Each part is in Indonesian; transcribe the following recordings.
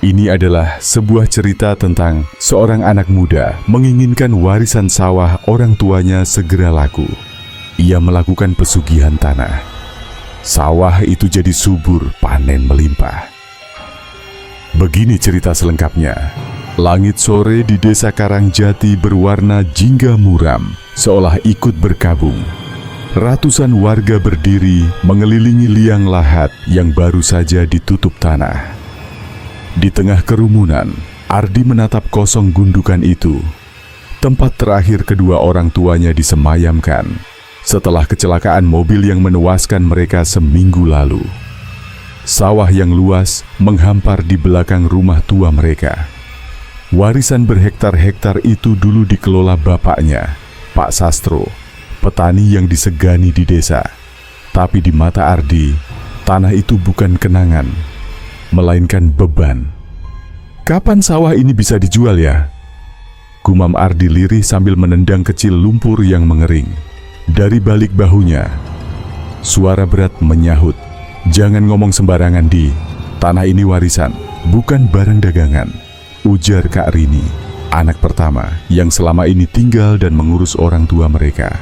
Ini adalah sebuah cerita tentang seorang anak muda menginginkan warisan sawah orang tuanya segera laku. Ia melakukan pesugihan tanah. Sawah itu jadi subur, panen melimpah. Begini cerita selengkapnya. Langit sore di desa Karangjati berwarna jingga muram, seolah ikut berkabung. Ratusan warga berdiri mengelilingi liang lahat yang baru saja ditutup tanah. Di tengah kerumunan, Ardi menatap kosong gundukan itu. Tempat terakhir kedua orang tuanya disemayamkan setelah kecelakaan mobil yang menewaskan mereka seminggu lalu. Sawah yang luas menghampar di belakang rumah tua mereka. Warisan berhektar-hektar itu dulu dikelola bapaknya, Pak Sastro, petani yang disegani di desa. Tapi di mata Ardi, tanah itu bukan kenangan, melainkan beban. Kapan sawah ini bisa dijual ya? Gumam Ardi lirih sambil menendang kecil lumpur yang mengering. Dari balik bahunya, suara berat menyahut, "Jangan ngomong sembarangan, Di. Tanah ini warisan, bukan barang dagangan," ujar Kak Rini, anak pertama yang selama ini tinggal dan mengurus orang tua mereka.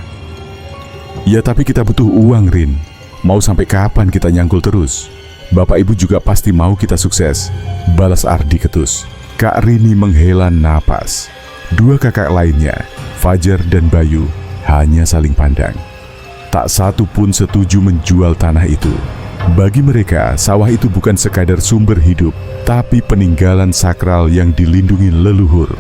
"Ya tapi kita butuh uang, Rin. Mau sampai kapan kita nyangkul terus? Bapak ibu juga pasti mau kita sukses," balas Ardi ketus. Kak Rini menghela napas. Dua kakak lainnya, Fajar dan Bayu, hanya saling pandang. Tak satu pun setuju menjual tanah itu. Bagi mereka, sawah itu bukan sekadar sumber hidup, tapi peninggalan sakral yang dilindungi leluhur.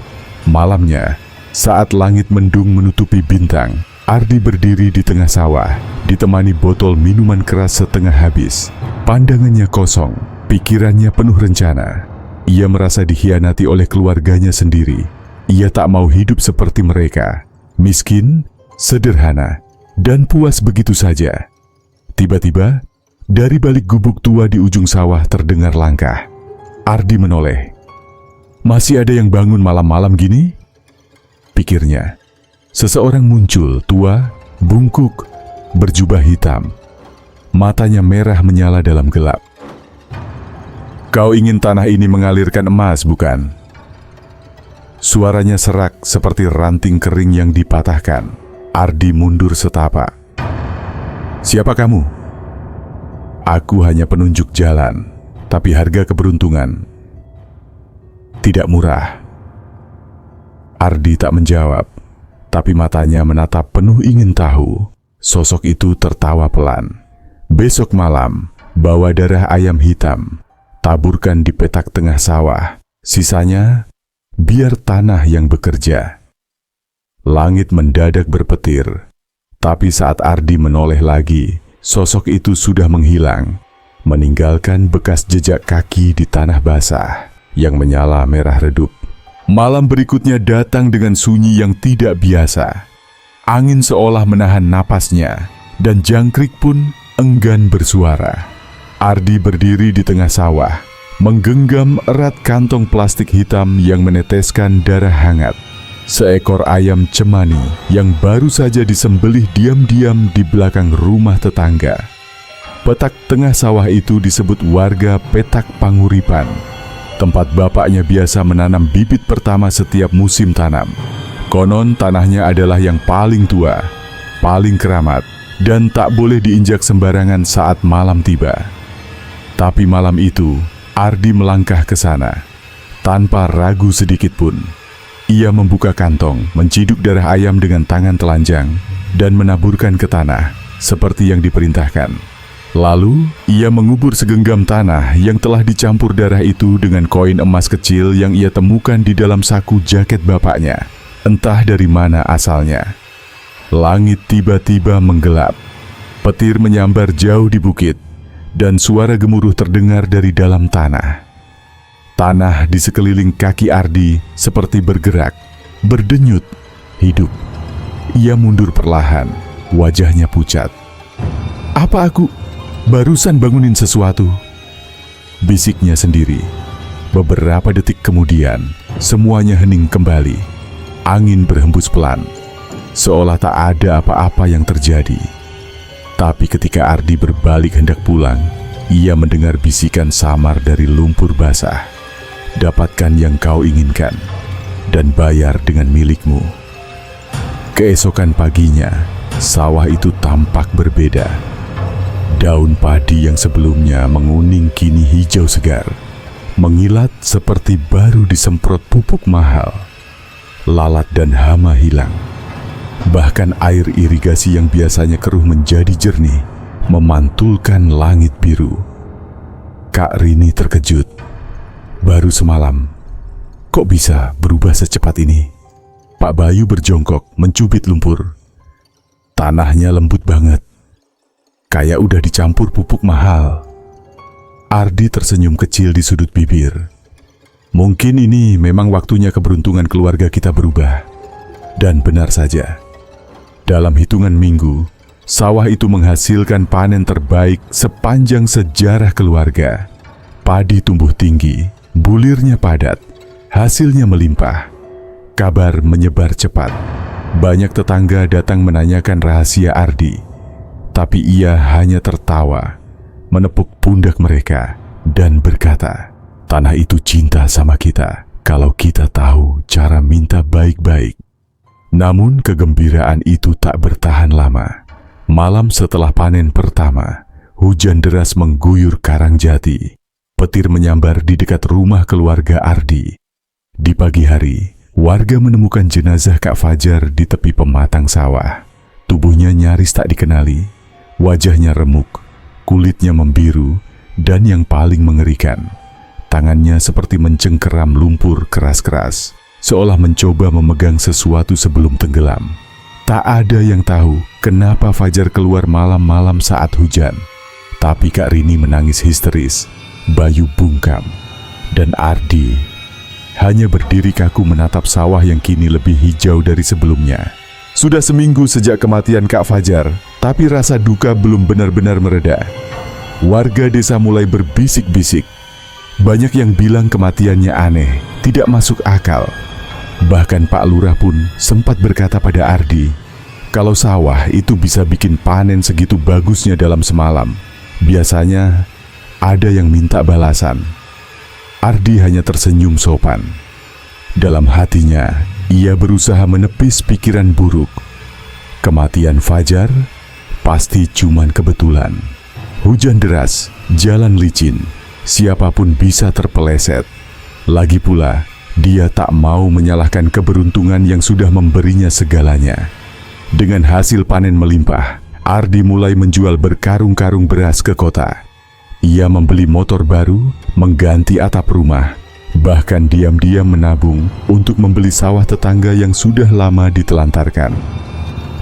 Malamnya, saat langit mendung menutupi bintang, Ardi berdiri di tengah sawah, ditemani botol minuman keras setengah habis. Pandangannya kosong, pikirannya penuh rencana. Ia merasa dikhianati oleh keluarganya sendiri. Ia tak mau hidup seperti mereka, miskin, sederhana, dan puas begitu saja. Tiba-tiba, dari balik gubuk tua di ujung sawah terdengar langkah. Ardi menoleh. "Masih ada yang bangun malam-malam gini?" pikirnya. Seseorang muncul, tua, bungkuk, berjubah hitam. Matanya merah menyala dalam gelap. "Kau ingin tanah ini mengalirkan emas, bukan?" Suaranya serak seperti ranting kering yang dipatahkan. Ardi mundur setapak. "Siapa kamu?" "Aku hanya penunjuk jalan, tapi harga keberuntungan tidak murah." Ardi tak menjawab, tapi matanya menatap penuh ingin tahu. Sosok itu tertawa pelan. "Besok malam, bawa darah ayam hitam, taburkan di petak tengah sawah. Sisanya, biar tanah yang bekerja." Langit mendadak berpetir. Tapi saat Ardi menoleh lagi, sosok itu sudah menghilang, meninggalkan bekas jejak kaki di tanah basah yang menyala merah redup. Malam berikutnya datang dengan sunyi yang tidak biasa. Angin seolah menahan napasnya, dan jangkrik pun enggan bersuara. Ardi berdiri di tengah sawah, menggenggam erat kantong plastik hitam yang meneteskan darah hangat. Seekor ayam cemani yang baru saja disembelih diam-diam di belakang rumah tetangga. Petak tengah sawah itu disebut warga Petak Panguripan. Tempat bapaknya biasa menanam bibit pertama setiap musim tanam. Konon tanahnya adalah yang paling tua, paling keramat, dan tak boleh diinjak sembarangan saat malam tiba. Tapi malam itu, Ardi melangkah ke sana. Tanpa ragu sedikit pun, ia membuka kantong, menciduk darah ayam dengan tangan telanjang, dan menaburkan ke tanah, seperti yang diperintahkan. Lalu, ia mengubur segenggam tanah yang telah dicampur darah itu dengan koin emas kecil yang ia temukan di dalam saku jaket bapaknya. Entah dari mana asalnya. Langit tiba-tiba menggelap. Petir menyambar jauh di bukit, dan suara gemuruh terdengar dari dalam tanah. Tanah di sekeliling kaki Ardi seperti bergerak, berdenyut, hidup. Ia mundur perlahan, wajahnya pucat. "Apa aku barusan bangunin sesuatu?" bisiknya sendiri. Beberapa detik kemudian, semuanya hening kembali. Angin berhembus pelan, seolah tak ada apa-apa yang terjadi. Tapi ketika Ardi berbalik hendak pulang, ia mendengar bisikan samar dari lumpur basah. dapatkan yang kau inginkan, dan bayar dengan milikmu. Keesokan paginya, sawah itu tampak berbeda. Daun padi yang sebelumnya menguning kini hijau segar, mengilat seperti baru disemprot pupuk mahal. Lalat dan hama hilang. Bahkan air irigasi yang biasanya keruh menjadi jernih, memantulkan langit biru. Kak Rini terkejut. Baru semalam, kok bisa berubah secepat ini? Pak Bayu berjongkok mencubit lumpur. Tanahnya lembut banget, kayak udah dicampur pupuk mahal. Ardi tersenyum kecil di sudut bibir. Mungkin ini memang waktunya keberuntungan keluarga kita berubah. Dan benar saja, dalam hitungan minggu, sawah itu menghasilkan panen terbaik sepanjang sejarah keluarga. Padi tumbuh tinggi, bulirnya padat, hasilnya melimpah. Kabar menyebar cepat. Banyak tetangga datang menanyakan rahasia Ardi. Tapi ia hanya tertawa, menepuk pundak mereka, dan berkata, "Tanah itu cinta sama kita kalau kita tahu cara minta baik-baik." Namun kegembiraan itu tak bertahan lama. Malam setelah panen pertama, hujan deras mengguyur Karangjati. Petir menyambar di dekat rumah keluarga Ardi. Di pagi hari, warga menemukan jenazah Kak Fajar di tepi pematang sawah. Tubuhnya nyaris tak dikenali, wajahnya remuk, kulitnya membiru, dan yang paling mengerikan, tangannya seperti mencengkeram lumpur keras-keras, seolah mencoba memegang sesuatu sebelum tenggelam. Tak ada yang tahu kenapa Fajar keluar malam-malam saat hujan. Tapi Kak Rini menangis histeris, Bayu bungkam, dan Ardi hanya berdiri kaku menatap sawah yang kini lebih hijau dari sebelumnya. Sudah seminggu sejak kematian Kak Fajar, tapi rasa duka belum benar-benar mereda. Warga desa mulai berbisik-bisik. Banyak yang bilang kematiannya aneh, tidak masuk akal. Bahkan Pak Lurah pun sempat berkata pada Ardi, kalau sawah itu bisa bikin panen segitu bagusnya dalam semalam, biasanya ada yang minta balasan. Ardi hanya tersenyum sopan. Dalam hatinya, ia berusaha menepis pikiran buruk. Kematian Fajar pasti cuman kebetulan. Hujan deras, jalan licin, siapapun bisa terpeleset. Lagi pula, dia tak mau menyalahkan keberuntungan yang sudah memberinya segalanya. Dengan hasil panen melimpah, Ardi mulai menjual berkarung-karung beras ke kota. Ia membeli motor baru, mengganti atap rumah, bahkan diam-diam menabung untuk membeli sawah tetangga yang sudah lama ditelantarkan.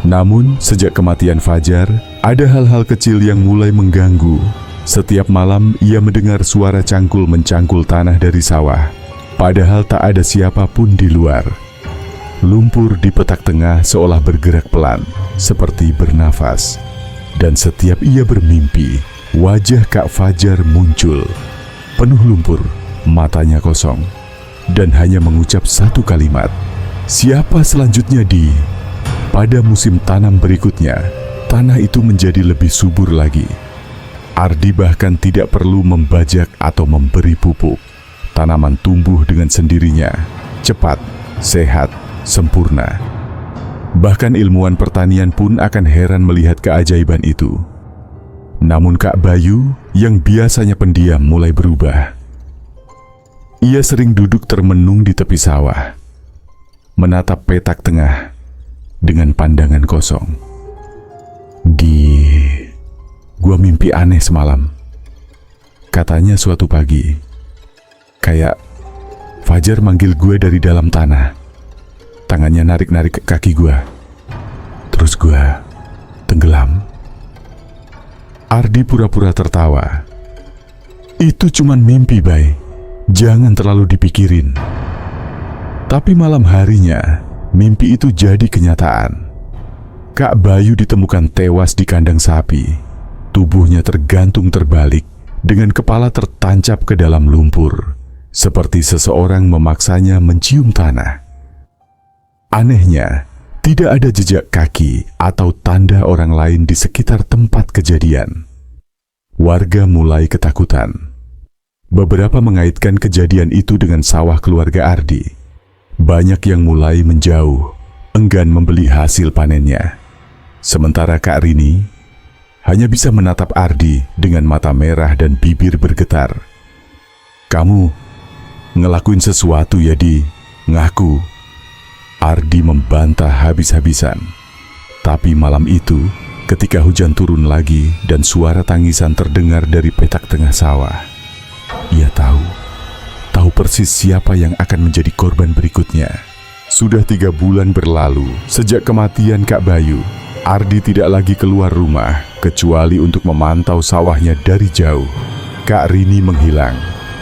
Namun, sejak kematian Fajar, ada hal-hal kecil yang mulai mengganggu. Setiap malam, ia mendengar suara cangkul mencangkul tanah dari sawah. Padahal tak ada siapapun di luar. Lumpur di petak tengah seolah bergerak pelan, seperti bernafas. Dan setiap ia bermimpi, wajah Kak Fajar muncul. Penuh lumpur, matanya kosong, dan hanya mengucap satu kalimat, "Siapa selanjutnya di?" Pada musim tanam berikutnya, tanah itu menjadi lebih subur lagi. Ardi bahkan tidak perlu membajak atau memberi pupuk. Tanaman tumbuh dengan sendirinya, cepat, sehat, sempurna. Bahkan ilmuwan pertanian pun akan heran melihat keajaiban itu. Namun Kak Bayu yang biasanya pendiam mulai berubah. Ia sering duduk termenung di tepi sawah, menatap petak tengah dengan pandangan kosong. Gua mimpi aneh semalam," katanya suatu pagi. "Kayak Fajar manggil gue dari dalam tanah. Tangannya narik-narik ke kaki gue. Terus gue tenggelam." Ardi pura-pura tertawa. "Itu cuman mimpi, Bay. Jangan terlalu dipikirin." Tapi malam harinya, mimpi itu jadi kenyataan. Kak Bayu ditemukan tewas di kandang sapi. Tubuhnya tergantung terbalik, dengan kepala tertancap ke dalam lumpur, seperti seseorang memaksanya mencium tanah. Anehnya, tidak ada jejak kaki atau tanda orang lain di sekitar tempat kejadian. Warga mulai ketakutan. Beberapa mengaitkan kejadian itu dengan sawah keluarga Ardi. Banyak yang mulai menjauh, enggan membeli hasil panennya. Sementara Kak Rini hanya bisa menatap Ardi dengan mata merah dan bibir bergetar. "Kamu ngelakuin sesuatu ya, Di? Ngaku." Ardi membantah habis-habisan. Tapi malam itu, ketika hujan turun lagi dan suara tangisan terdengar dari petak tengah sawah, ia tahu persis siapa yang akan menjadi korban berikutnya. Sudah 3 bulan berlalu sejak kematian Kak Bayu. Ardi tidak lagi keluar rumah kecuali untuk memantau sawahnya dari jauh. Kak Rini menghilang,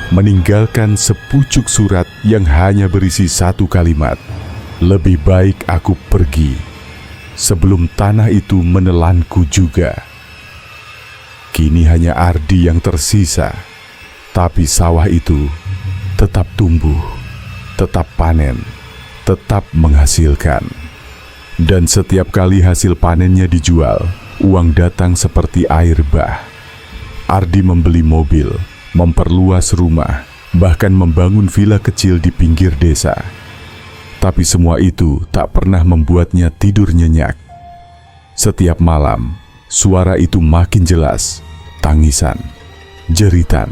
meninggalkan sepucuk surat yang hanya berisi 1 kalimat, "Lebih baik aku pergi sebelum tanah itu menelanku juga." Kini hanya Ardi yang tersisa, tapi sawah itu tetap tumbuh, tetap panen, tetap menghasilkan. Dan setiap kali hasil panennya dijual, uang datang seperti air bah. Ardi membeli mobil, memperluas rumah, bahkan membangun villa kecil di pinggir desa. Tapi semua itu tak pernah membuatnya tidur nyenyak. Setiap malam, suara itu makin jelas, tangisan, jeritan,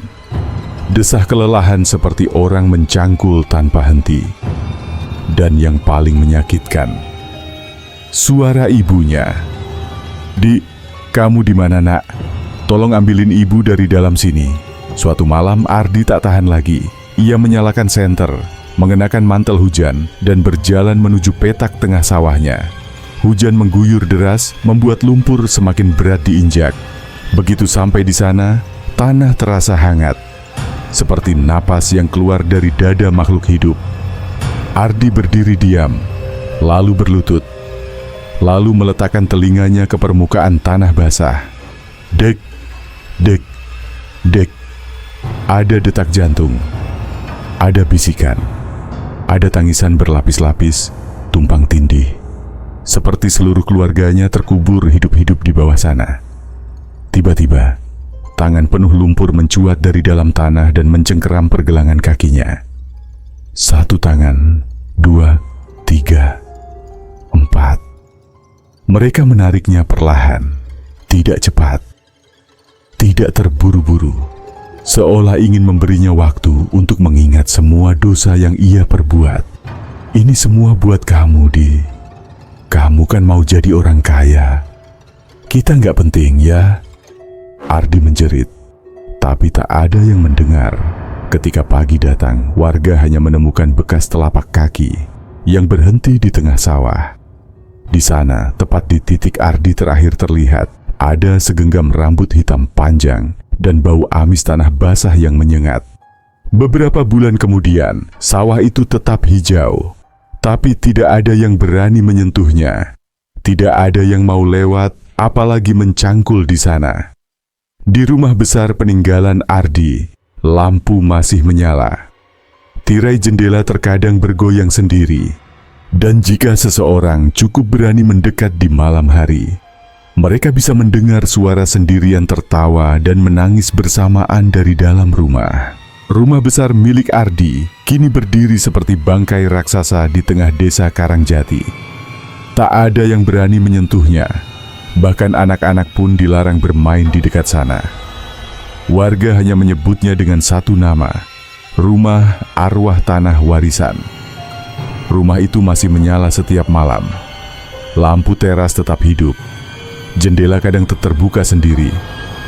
desah kelelahan seperti orang mencangkul tanpa henti. Dan yang paling menyakitkan, suara ibunya. "Di, kamu di mana, Nak? Tolong ambilin ibu dari dalam sini." Suatu malam Ardi tak tahan lagi. Ia menyalakan senter, mengenakan mantel hujan, dan berjalan menuju petak tengah sawahnya. Hujan mengguyur deras, membuat lumpur semakin berat diinjak. Begitu sampai di sana, tanah terasa hangat, seperti napas yang keluar dari dada makhluk hidup. Ardi berdiri diam, lalu berlutut, lalu meletakkan telinganya ke permukaan tanah basah. Dek, dek, dek. Ada detak jantung, ada bisikan, ada tangisan berlapis-lapis, tumpang tindih. Seperti seluruh keluarganya terkubur hidup-hidup di bawah sana. Tiba-tiba, tangan penuh lumpur mencuat dari dalam tanah dan mencengkeram pergelangan kakinya. 1 tangan, 2, 3, 4. Mereka menariknya perlahan, tidak cepat, tidak terburu-buru, seolah ingin memberinya waktu untuk mengingat semua dosa yang ia perbuat. "Ini semua buat kamu, Di. Kamu kan mau jadi orang kaya. Kita nggak penting, ya?" Ardi menjerit, tapi tak ada yang mendengar. Ketika pagi datang, warga hanya menemukan bekas telapak kaki yang berhenti di tengah sawah. Di sana, tepat di titik Ardi terakhir terlihat, ada segenggam rambut hitam panjang dan bau amis tanah basah yang menyengat. Beberapa bulan kemudian, sawah itu tetap hijau, tapi tidak ada yang berani menyentuhnya. Tidak ada yang mau lewat, apalagi mencangkul di sana. Di rumah besar peninggalan Ardi, lampu masih menyala. Tirai jendela terkadang bergoyang sendiri. Dan jika seseorang cukup berani mendekat di malam hari, mereka bisa mendengar suara sendirian tertawa dan menangis bersamaan dari dalam rumah. Rumah besar milik Ardi kini berdiri seperti bangkai raksasa di tengah desa Karangjati. Tak ada yang berani menyentuhnya. Bahkan anak-anak pun dilarang bermain di dekat sana. Warga hanya menyebutnya dengan 1 nama, Rumah Arwah Tanah Warisan. Rumah itu masih menyala setiap malam. Lampu teras tetap hidup. Jendela kadang terbuka sendiri,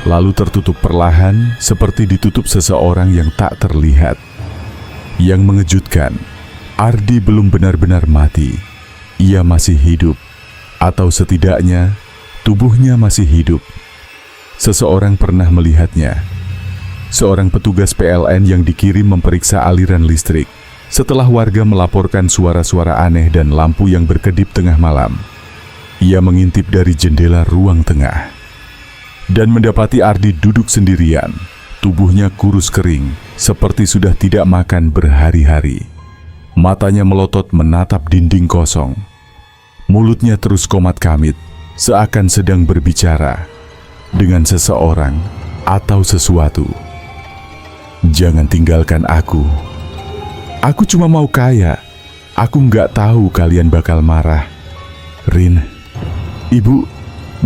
lalu tertutup perlahan seperti ditutup seseorang yang tak terlihat. Yang mengejutkan, Ardi belum benar-benar mati. Ia masih hidup, atau setidaknya tubuhnya masih hidup. Seseorang pernah melihatnya. Seorang petugas PLN yang dikirim memeriksa aliran listrik. Setelah warga melaporkan suara-suara aneh dan lampu yang berkedip tengah malam, ia mengintip dari jendela ruang tengah dan mendapati Ardi duduk sendirian. Tubuhnya kurus kering, seperti sudah tidak makan berhari-hari. Matanya melotot menatap dinding kosong. Mulutnya terus komat-kamit, seakan sedang berbicara dengan seseorang atau sesuatu. Jangan tinggalkan aku. Aku cuma mau kaya. Aku nggak tahu kalian bakal marah. Rin, ibu,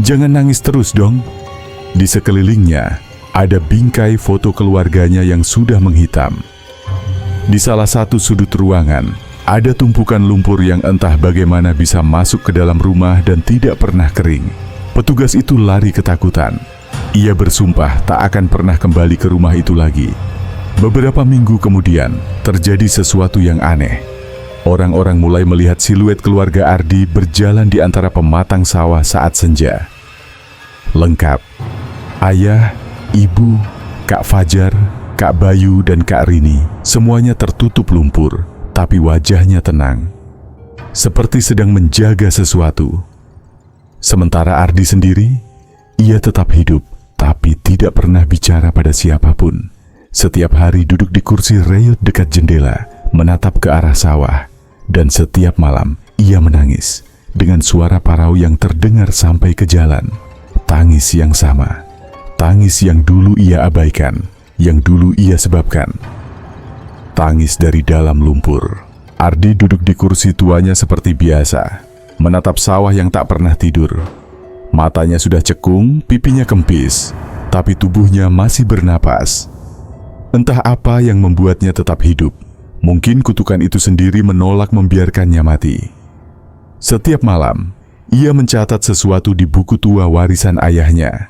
jangan nangis terus dong. Di sekelilingnya, ada bingkai foto keluarganya yang sudah menghitam. Di salah satu sudut ruangan, ada tumpukan lumpur yang entah bagaimana bisa masuk ke dalam rumah dan tidak pernah kering. Petugas itu lari ketakutan. Ia bersumpah tak akan pernah kembali ke rumah itu lagi. Beberapa minggu kemudian, terjadi sesuatu yang aneh. Orang-orang mulai melihat siluet keluarga Ardi berjalan di antara pematang sawah saat senja. Lengkap. Ayah, ibu, Kak Fajar, Kak Bayu, dan Kak Rini, semuanya tertutup lumpur, tapi wajahnya tenang. Seperti sedang menjaga sesuatu. Sementara Ardi sendiri, ia tetap hidup, tapi tidak pernah bicara pada siapapun. Setiap hari duduk di kursi reot dekat jendela, menatap ke arah sawah. Dan setiap malam, ia menangis, dengan suara parau yang terdengar sampai ke jalan. Tangis yang sama, tangis yang dulu ia abaikan, yang dulu ia sebabkan. Tangis dari dalam lumpur. Ardi duduk di kursi tuanya seperti biasa, menatap sawah yang tak pernah tidur. Matanya sudah cekung, pipinya kempis, tapi tubuhnya masih bernapas. Entah apa yang membuatnya tetap hidup. Mungkin kutukan itu sendiri menolak membiarkannya mati. Setiap malam, ia mencatat sesuatu di buku tua warisan ayahnya.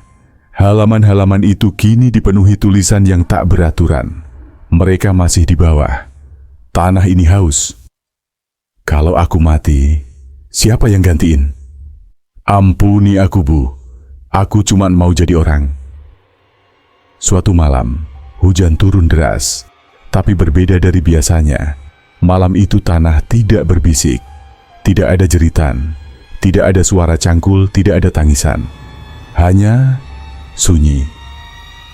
Halaman-halaman itu kini dipenuhi tulisan yang tak beraturan. Mereka masih di bawah. Tanah ini haus. Kalau aku mati, siapa yang gantiin? Ampuni aku, Bu. Aku cuma mau jadi orang. Suatu malam, hujan turun deras. Tapi berbeda dari biasanya. Malam itu tanah tidak berbisik. Tidak ada jeritan. Tidak ada suara cangkul, tidak ada tangisan. Hanya sunyi.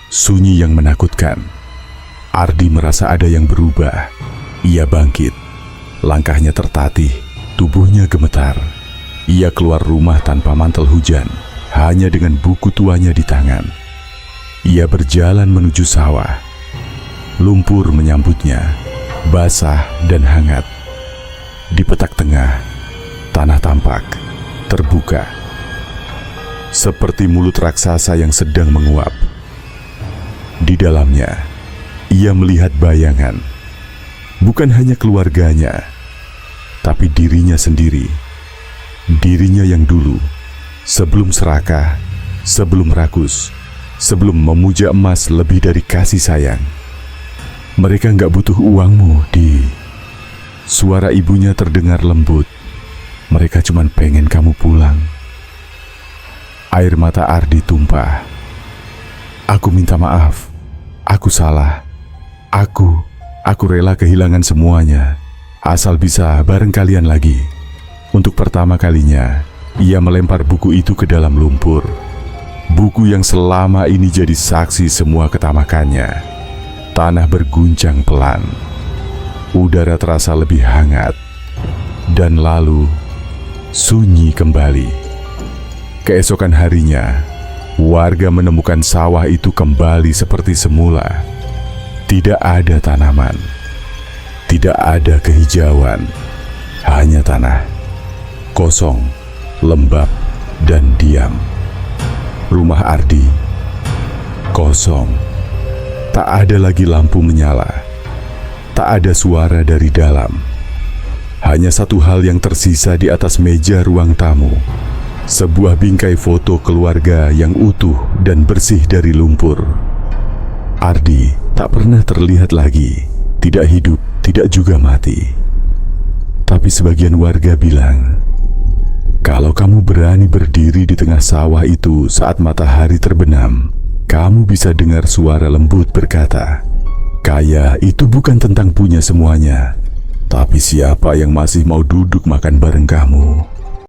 Sunyi yang menakutkan. Ardi merasa ada yang berubah. Ia bangkit. Langkahnya tertatih, tubuhnya gemetar. Ia keluar rumah tanpa mantel hujan, hanya dengan buku tuanya di tangan. Ia berjalan menuju sawah. Lumpur menyambutnya, basah dan hangat. Di petak tengah, tanah tampak, terbuka. Seperti mulut raksasa yang sedang menguap. Di dalamnya, ia melihat bayangan. Bukan hanya keluarganya, tapi dirinya sendiri. Dirinya yang dulu, sebelum serakah, sebelum rakus, sebelum memuja emas lebih dari kasih sayang. Mereka nggak butuh uangmu, Di. Suara ibunya terdengar lembut. Mereka cuma pengen kamu pulang. Air mata Ardi tumpah. Aku minta maaf. Aku salah. Aku rela kehilangan semuanya, asal bisa bareng kalian lagi. Untuk pertama kalinya, ia melempar buku itu ke dalam lumpur. Buku yang selama ini jadi saksi semua ketamakannya. Tanah berguncang pelan. Udara terasa lebih hangat. Dan lalu, sunyi kembali. Keesokan harinya, warga menemukan sawah itu kembali seperti semula. Tidak ada tanaman, tidak ada kehijauan, hanya tanah, kosong, lembab, dan diam. Rumah Ardi, kosong, tak ada lagi lampu menyala, tak ada suara dari dalam. Hanya satu hal yang tersisa di atas meja ruang tamu, sebuah bingkai foto keluarga yang utuh dan bersih dari lumpur. Ardi tak pernah terlihat lagi, tidak hidup, tidak juga mati. Tapi sebagian warga bilang, kalau kamu berani berdiri di tengah sawah itu saat matahari terbenam, kamu bisa dengar suara lembut berkata, kaya itu bukan tentang punya semuanya, tapi siapa yang masih mau duduk makan bareng kamu.